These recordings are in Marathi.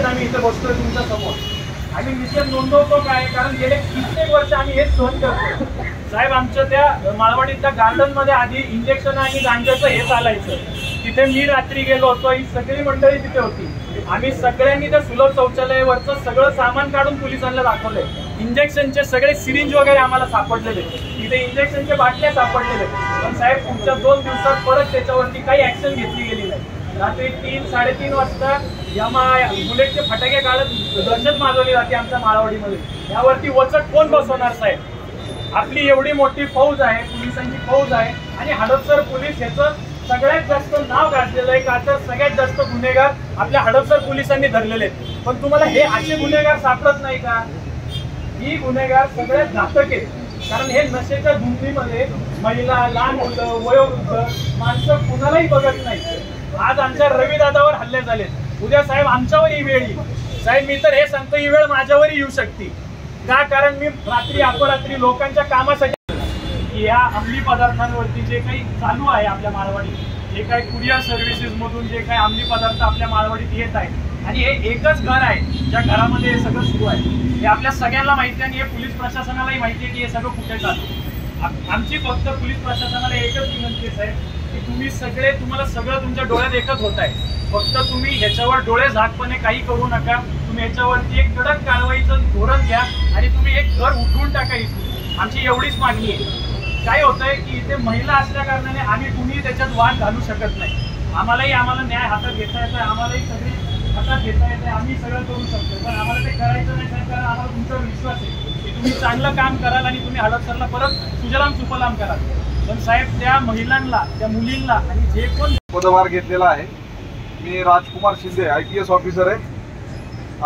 आम्ही इथे बसतोय तुमच्या समोर। आम्ही निषेध नोंदवतो काय, कारण गेले कित्येक वर्ष आम्ही हेच सहन करतो साहेब। आमच्या त्या माळवाडीच्या गार्डन मध्ये आधी इंजेक्शन आणि गांजाचं हे चालायचं, तिथे मी रात्री गेलो होतो, ही सगळी मंडळी तिथे होती। आम्ही सगळ्यांनी त्या सुलभ शौचालयावरचं सगळं सामान काढून पोलिसांना दाखवलंय। इंजेक्शनचे सगळे सिरिंज वगैरे आम्हाला सापडलेले, तिथे इंजेक्शनच्या बाटल्या सापडलेले, पण साहेब पुढच्या 2 दिवसात परत त्याच्यावरती काही ऍक्शन घेतली गेली नाही। रात्री 3-3:30 वाजता बुलेटचे फटाके काढत दहशत माजवली जाते आमच्या माळवाडीमध्ये। यावरती वचक कोण बसवणार साहेब? आपली एवढी मोठी फौज आहे, पोलिसांची फौज आहे, आणि हडपसर पोलीस याचं सगळ्यात जास्त नाव गाजलेलं आहे का, तर सगळ्यात जास्त गुन्हेगार आपल्या हडपसर पोलिसांनी धरलेले आहेत। पण तुम्हाला हे असे गुन्हेगार सापडत नाही का? ही गुन्हेगार सगळ्यात घातक आहेत, कारण हे नशेच्या धुंदीमध्ये महिला, लहान मुलं, वयोवृद्ध माणसं कुणालाही बघत नाही। आज आमच्या रवी दादावर हल्ले झाले, उद्या साहेब आमच्यावर ही वेळ येईल। साहेब मी तर हे सांगतो, ही वेळ माझ्यावरही येऊ शकते का, कारण मी रात्री अपरात्री लोकांच्या कामासाठी या अंमली पदार्थांवरती जे काही चालू आहे आपल्या माळवाडीत, जे काही कुरिअर सर्व्हिसेस मधून जे काही अंमली पदार्थ आपल्या माळवाडीत येत आहेत, आणि हे एकच घर आहे ज्या घरामध्ये हे सगळं सुरू आहे, हे आपल्या सगळ्यांना माहिती आहे, आणि हे पोलीस प्रशासनालाही माहिती आहे की हे सगळं कुठे चालू। आमची फक्त पोलीस प्रशासनाला एकच विनंती आहे साहेब की तुम्हाला सगळं तुमच्या डोळ्यात एकच होत आहे, फक्त तुम्ही ह्याच्यावर डोळे झाकपणे काही करू नका। तुम्ही याच्यावरती एक कडक कारवाईचं धोरण घ्या आणि तुम्ही एक घर उठवून टाका इथून, आमची एवढीच मागणी आहे। काय होतंय की इथे महिला असल्या कारणाने आम्ही कुणीही त्याच्यात वाद घालू शकत नाही। आम्हाला न्याय हातात घेता येतोय, आम्हालाही सगळी हातात घेता येते, आम्ही सगळं करू शकतो, पण आम्हाला ते करायचं नाही साहेब, कारण आम्हाला तुमच्यावर विश्वास आहे की तुम्ही चांगलं काम कराल आणि तुम्ही हडपसरला परत सुजलाम सुफलाम कराल। पण साहेब त्या महिलांना, त्या मुलींना आणि जे कोण पदभार घेतलेला आहे, मी राजकुमार शिंदे IPS ऑफिसर आहे।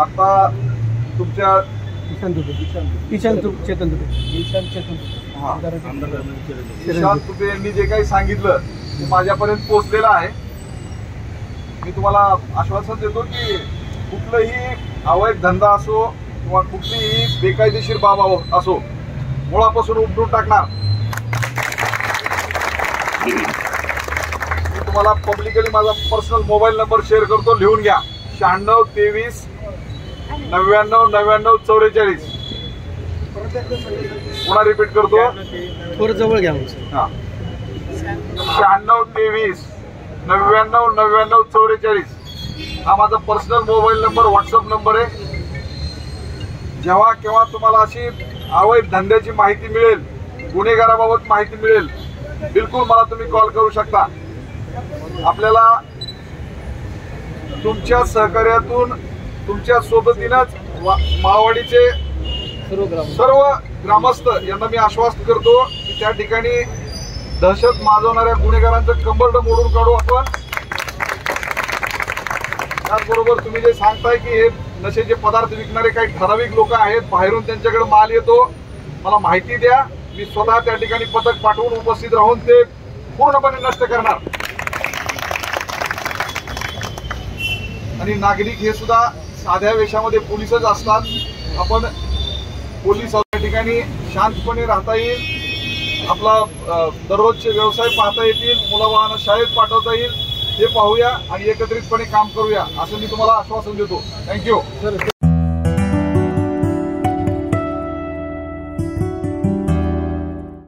आता तुमच्या चेतन तुपे यांनी जे काही सांगितलं ते माझ्यापर्यंत पोहोचलेलं आहे। मी तुम्हाला आश्वासन देतो की कुठलाही अवैध धंदा असो किंवा कुठलीही बेकायदेशीर बाब असो, मुळापासून उपटून टाकणार। मी तुम्हाला पब्लिकली माझा पर्सनल मोबाईल नंबर शेअर करतो, लिहून घ्या, 96 23 99 99 44। पुन्हा रिपीट करतो, थोडं जवळ घ्या। 96 23 99 99 44 हा माझा personal mobile number, WhatsApp number आहे। जेव्हा केव्हा तुम्हाला अशी अवैध धंद्याची माहिती मिळेल, गुन्हेगाराबाबत माहिती मिळेल, बिलकुल मला तुम्ही कॉल करू शकता। आपल्याला तुमच्या सहकार्यातून, तुमच्या सोबतीनंच माळवाडीचे सर्व ग्रामस्थ यांना मी आश्वासन करतो की त्या ठिकाणी दहशत माजवणाऱ्या गुन्हेगारांचं कंबरड मोडून काढू आपण। त्याचबरोबर तुम्ही जे सांगताय की हे नशेचे पदार्थ विकणारे काही ठराविक लोक आहेत, बाहेरून त्यांच्याकडे माल येतो, मला माहिती द्या, मी स्वतः त्या ठिकाणी पथक पाठवून उपस्थित राहून ते पूर्णपणे नष्ट करणार। आणि नागरिक हे सुद्धा साध्या वेशामध्ये पोलीसच असतात, आपण पोलीस या ठिकाणी शांतपणे राहता येईल, आपला दररोजचे व्यवसाय पाहता येतील, मुलाबाळांना शाळेत पाठवता येईल, हे पाहूया आणि एकत्रितपणे काम करूया असं मी तुम्हाला आश्वासन देतो। थँक्यू।